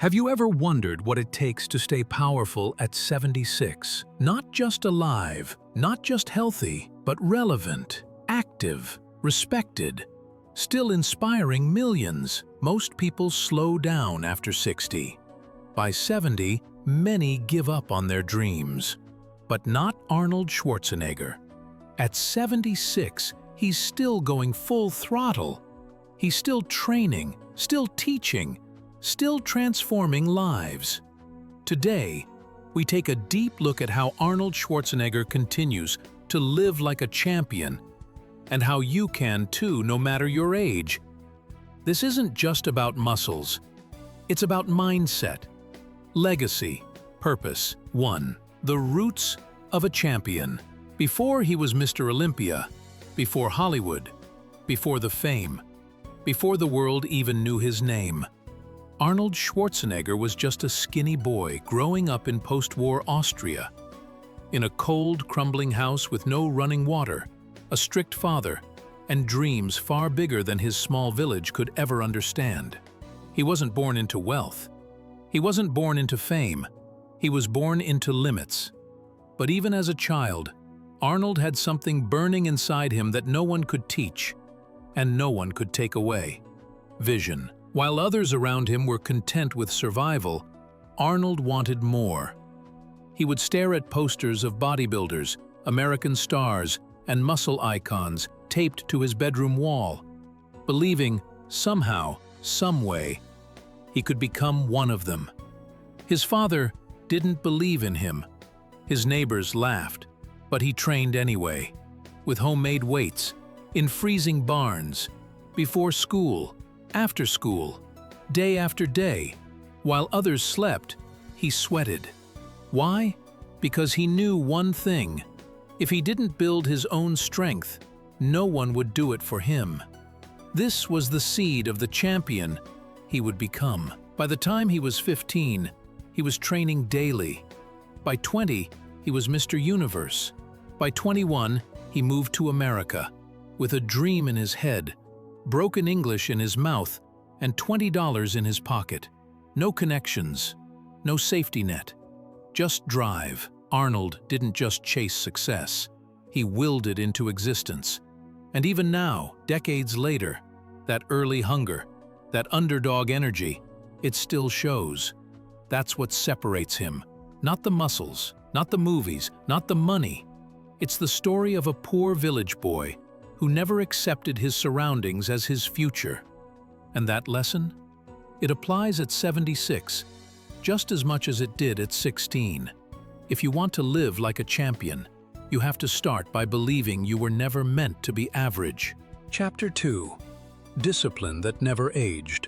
Have you ever wondered what it takes to stay powerful at 76? Not just alive, not just healthy, but relevant, active, respected, still inspiring millions. Most people slow down after 60. By 70, many give up on their dreams. But not Arnold Schwarzenegger. At 76, he's still going full throttle. He's still training, still teaching, still transforming lives. Today, we take a deep look at how Arnold Schwarzenegger continues to live like a champion, and how you can too, no matter your age. This isn't just about muscles. It's about mindset, legacy, purpose. 1. The roots of a champion. Before he was Mr. Olympia, before Hollywood, before the fame, before the world even knew his name, Arnold Schwarzenegger was just a skinny boy growing up in post-war Austria. In a cold, crumbling house with no running water, a strict father, and dreams far bigger than his small village could ever understand. He wasn't born into wealth. He wasn't born into fame. He was born into limits. But even as a child, Arnold had something burning inside him that no one could teach, and no one could take away: vision. While others around him were content with survival, Arnold wanted more. He would stare at posters of bodybuilders, American stars, and muscle icons taped to his bedroom wall, believing somehow, some way, he could become one of them. His father didn't believe in him. His neighbors laughed, but he trained anyway, with homemade weights, in freezing barns, before school, after school, day after day. While others slept, he sweated. Why? Because he knew one thing: if he didn't build his own strength, no one would do it for him. This was the seed of the champion he would become. By the time he was 15, he was training daily. By 20, he was Mr. Universe. By 21, he moved to America, with a dream in his head, broken English in his mouth, and $20 in his pocket. No connections, no safety net, just drive. Arnold didn't just chase success, he willed it into existence. And even now, decades later, that early hunger, that underdog energy, it still shows. That's what separates him. Not the muscles, not the movies, not the money. It's the story of a poor village boy who never accepted his surroundings as his future. And that lesson? It applies at 76, just as much as it did at 16. If you want to live like a champion, you have to start by believing you were never meant to be average. Chapter 2. Discipline that never aged.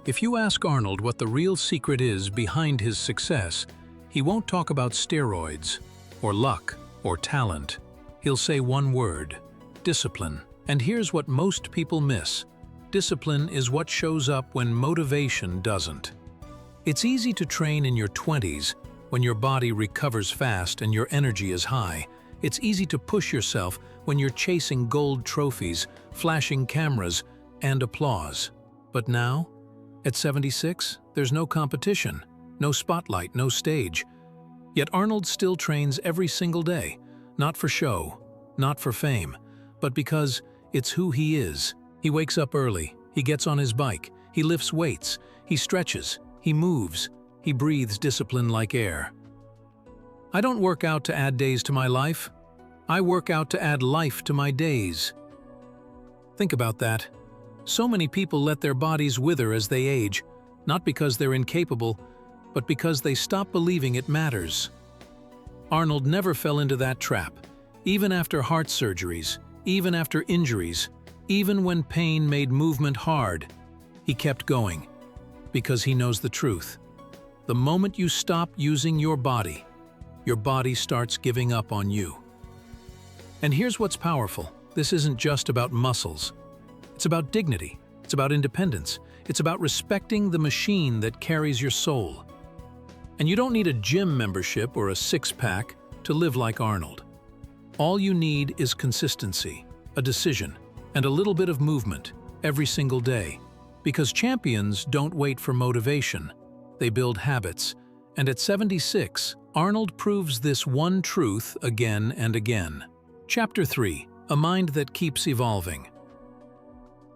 If you ask Arnold what the real secret is behind his success, he won't talk about steroids, or luck, or talent. He'll say one word: discipline. And here's what most people miss. Discipline is what shows up when motivation doesn't. It's easy to train in your 20s, when your body recovers fast and your energy is high. It's easy to push yourself when you're chasing gold trophies, flashing cameras, and applause. But now, at 76, there's no competition, no spotlight, no stage. Yet Arnold still trains every single day, not for show, not for fame, but because it's who he is. He wakes up early, he gets on his bike, he lifts weights, he stretches, he moves, he breathes discipline like air. I don't work out to add days to my life. I work out to add life to my days. Think about that. So many people let their bodies wither as they age, not because they're incapable, but because they stop believing it matters. Arnold never fell into that trap, even after heart surgeries, even after injuries, even when pain made movement hard. He kept going, because he knows the truth. The moment you stop using your body starts giving up on you. And here's what's powerful. This isn't just about muscles. It's about dignity. It's about independence. It's about respecting the machine that carries your soul. And you don't need a gym membership or a six-pack to live like Arnold. All you need is consistency, a decision, and a little bit of movement every single day. Because champions don't wait for motivation. they build habits, and at 76, Arnold proves this one truth again and again. Chapter 3. A Mind That Keeps Evolving.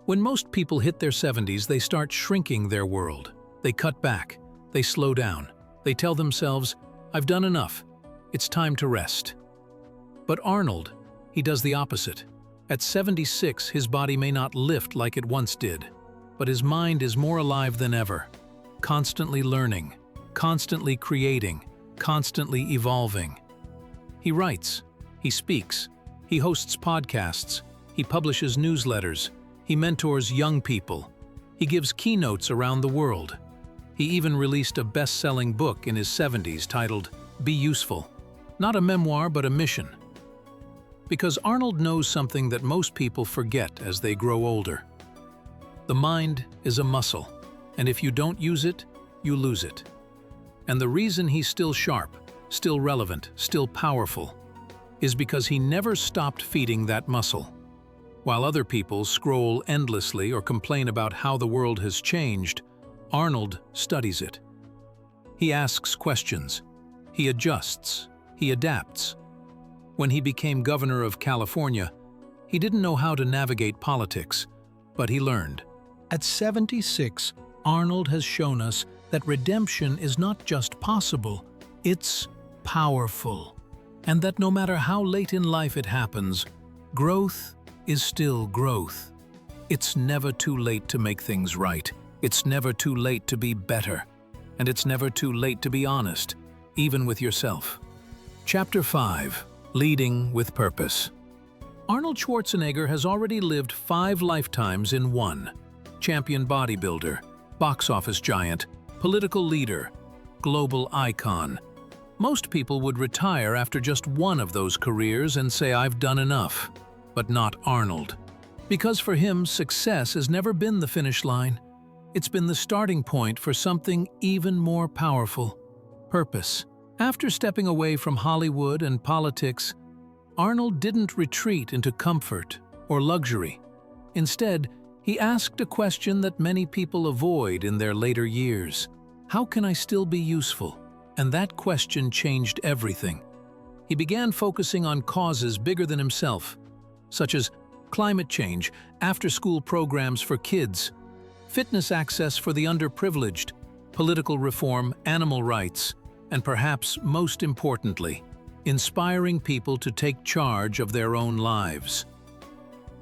When most people hit their 70s, they start shrinking their world. They cut back, they slow down, they tell themselves, "I've done enough, it's time to rest." But Arnold, he does the opposite. At 76, his body may not lift like it once did, but his mind is more alive than ever, constantly learning, constantly creating, constantly evolving. He writes, he speaks, he hosts podcasts, he publishes newsletters, he mentors young people, he gives keynotes around the world. He even released a best-selling book in his 70s titled Be Useful. Not a memoir, but a mission. Because Arnold knows something that most people forget as they grow older. The mind is a muscle, and if you don't use it, you lose it. And the reason he's still sharp, still relevant, still powerful, is because he never stopped feeding that muscle. While other people scroll endlessly or complain about how the world has changed, Arnold studies it. He asks questions, he adjusts, he adapts. When he became governor of California, he didn't know how to navigate politics, but he learned. At 76, Arnold has shown us that redemption is not just possible, it's powerful. And that no matter how late in life it happens, growth is still growth. It's never too late to make things right. It's never too late to be better. And it's never too late to be honest, even with yourself. Chapter 5. Leading with Purpose. Arnold Schwarzenegger has already lived 5 lifetimes in one. Champion bodybuilder, box office giant, political leader, global icon. Most people would retire after just one of those careers and say, "I've done enough." But not Arnold. Because for him, success has never been the finish line. It's been the starting point for something even more powerful: purpose. After stepping away from Hollywood and politics, Arnold didn't retreat into comfort or luxury. Instead, he asked a question that many people avoid in their later years. How can I still be useful? And that question changed everything. He began focusing on causes bigger than himself, such as climate change, after-school programs for kids, fitness access for the underprivileged, political reform, animal rights, and perhaps most importantly, inspiring people to take charge of their own lives.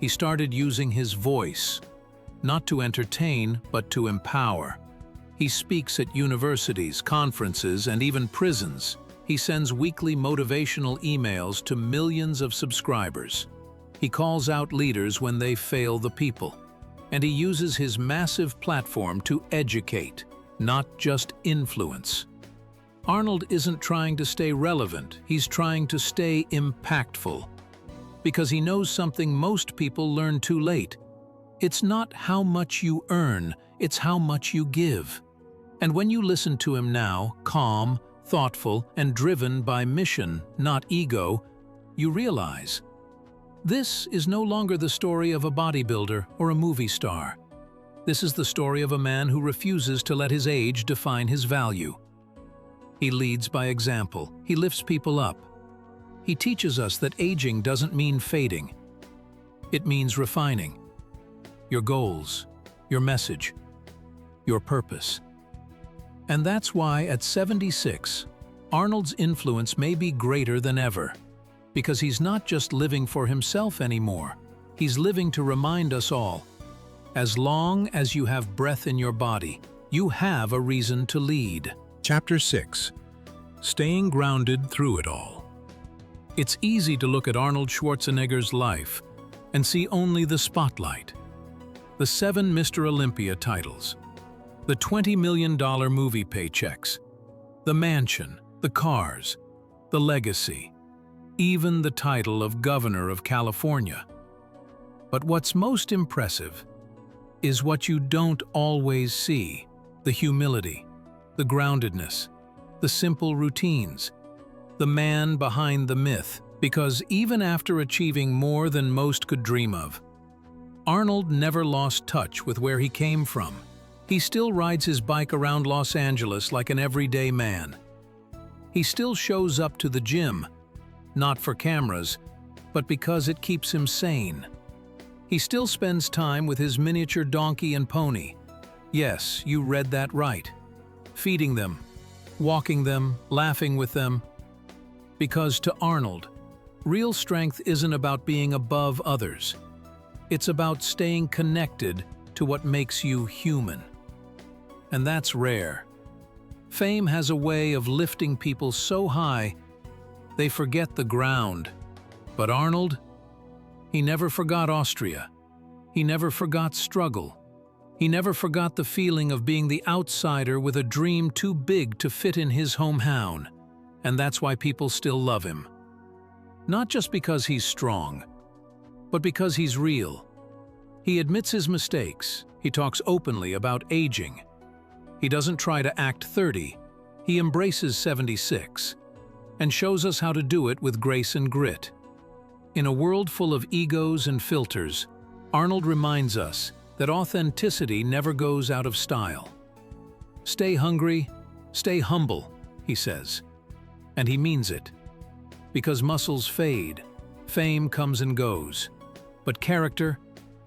He started using his voice, not to entertain, but to empower. He speaks at universities, conferences, and even prisons. He sends weekly motivational emails to millions of subscribers. He calls out leaders when they fail the people. And he uses his massive platform to educate, not just influence. Arnold isn't trying to stay relevant, he's trying to stay impactful. Because he knows something most people learn too late. It's not how much you earn, it's how much you give. And when you listen to him now, calm, thoughtful, and driven by mission, not ego, you realize this is no longer the story of a bodybuilder or a movie star. This is the story of a man who refuses to let his age define his value. He leads by example. He lifts people up. He teaches us that aging doesn't mean fading. It means refining your goals, your message, your purpose. And that's why at 76, Arnold's influence may be greater than ever. Because he's not just living for himself anymore. He's living to remind us all, as long as you have breath in your body, you have a reason to lead. Chapter 6. Staying Grounded Through It All. It's easy to look at Arnold Schwarzenegger's life and see only the spotlight. The 7 Mr. Olympia titles, the $20 million movie paychecks, the mansion, the cars, the legacy, even the title of Governor of California. But what's most impressive is what you don't always see: the humility, the groundedness, the simple routines, the man behind the myth. Because even after achieving more than most could dream of, Arnold never lost touch with where he came from. He still rides his bike around Los Angeles like an everyday man. He still shows up to the gym, not for cameras, but because it keeps him sane. He still spends time with his miniature donkey and pony. Yes, you read that right. Feeding them, walking them, laughing with them. Because to Arnold, real strength isn't about being above others. It's about staying connected to what makes you human. And that's rare. Fame has a way of lifting people so high, they forget the ground. But Arnold, he never forgot Austria. He never forgot struggle. He never forgot the feeling of being the outsider with a dream too big to fit in his hometown. And that's why people still love him. Not just because he's strong, but because he's real. He admits his mistakes. He talks openly about aging. He doesn't try to act 30. He embraces 76 and shows us how to do it with grace and grit. In a world full of egos and filters, Arnold reminds us that authenticity never goes out of style. Stay hungry, stay humble, he says. And he means it. Because muscles fade, fame comes and goes. But character,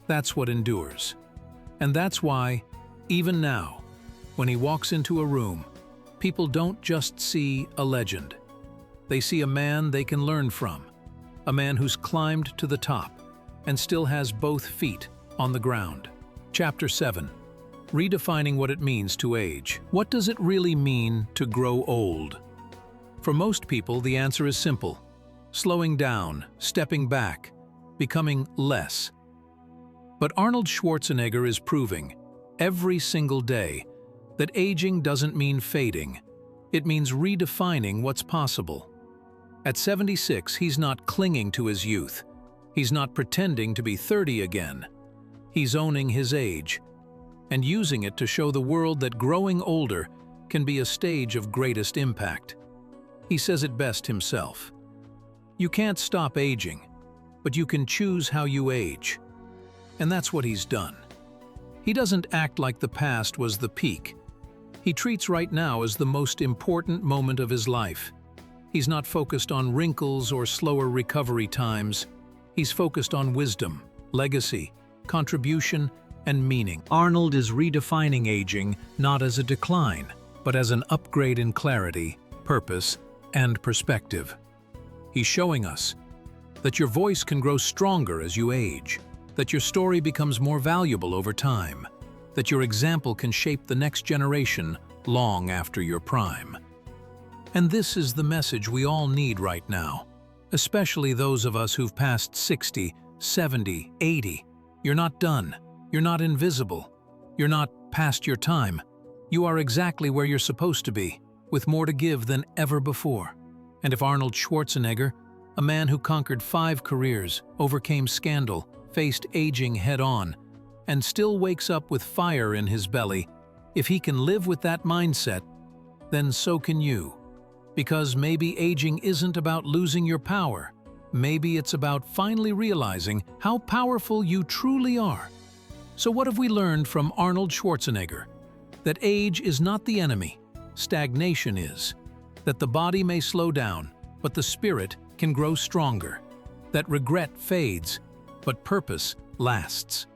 that's what endures. And that's why, even now, when he walks into a room, people don't just see a legend. They see a man they can learn from, a man who's climbed to the top and still has both feet on the ground. Chapter 7. Redefining what it means to age. What does it really mean to grow old? For most people, the answer is simple. Slowing down, stepping back, becoming less. But Arnold Schwarzenegger is proving, every single day, that aging doesn't mean fading. It means redefining what's possible. At 76, he's not clinging to his youth. He's not pretending to be 30 again. He's owning his age and using it to show the world that growing older can be a stage of greatest impact. He says it best himself. You can't stop aging, but you can choose how you age. And that's what he's done. He doesn't act like the past was the peak. He treats right now as the most important moment of his life. He's not focused on wrinkles or slower recovery times. He's focused on wisdom, legacy, contribution, and meaning. Arnold is redefining aging not as a decline, but as an upgrade in clarity, purpose, and perspective. He's showing us that your voice can grow stronger as you age, that your story becomes more valuable over time, that your example can shape the next generation long after your prime. And this is the message we all need right now, especially those of us who've passed 60, 70, 80. You're not done. You're not invisible. You're not past your time. You are exactly where you're supposed to be, with more to give than ever before. And if Arnold Schwarzenegger, a man who conquered 5 careers, overcame scandal, faced aging head-on, and still wakes up with fire in his belly, if he can live with that mindset, then so can you. Because maybe aging isn't about losing your power. Maybe it's about finally realizing how powerful you truly are. So what have we learned from Arnold Schwarzenegger? That age is not the enemy. Stagnation is. That the body may slow down, but the spirit can grow stronger. That regret fades, but purpose lasts.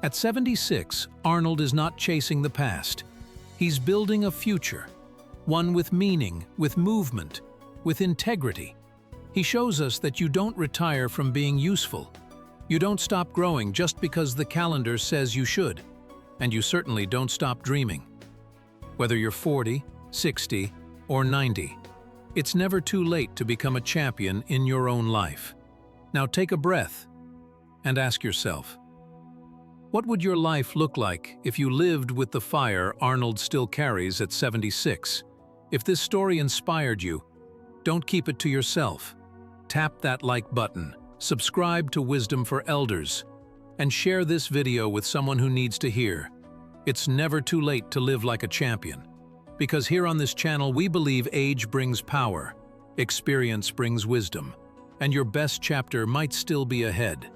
At 76, Arnold is not chasing the past. He's building a future. One with meaning, with movement, with integrity. He shows us that you don't retire from being useful. You don't stop growing just because the calendar says you should. And you certainly don't stop dreaming. Whether you're 40, 60, or 90, it's never too late to become a champion in your own life. Now take a breath and ask yourself, what would your life look like if you lived with the fire Arnold still carries at 76? If this story inspired you, don't keep it to yourself. Tap that like button, subscribe to Wisdom for Elders, and share this video with someone who needs to hear. It's never too late to live like a champion. Because here on this channel, we believe age brings power, experience brings wisdom, and your best chapter might still be ahead.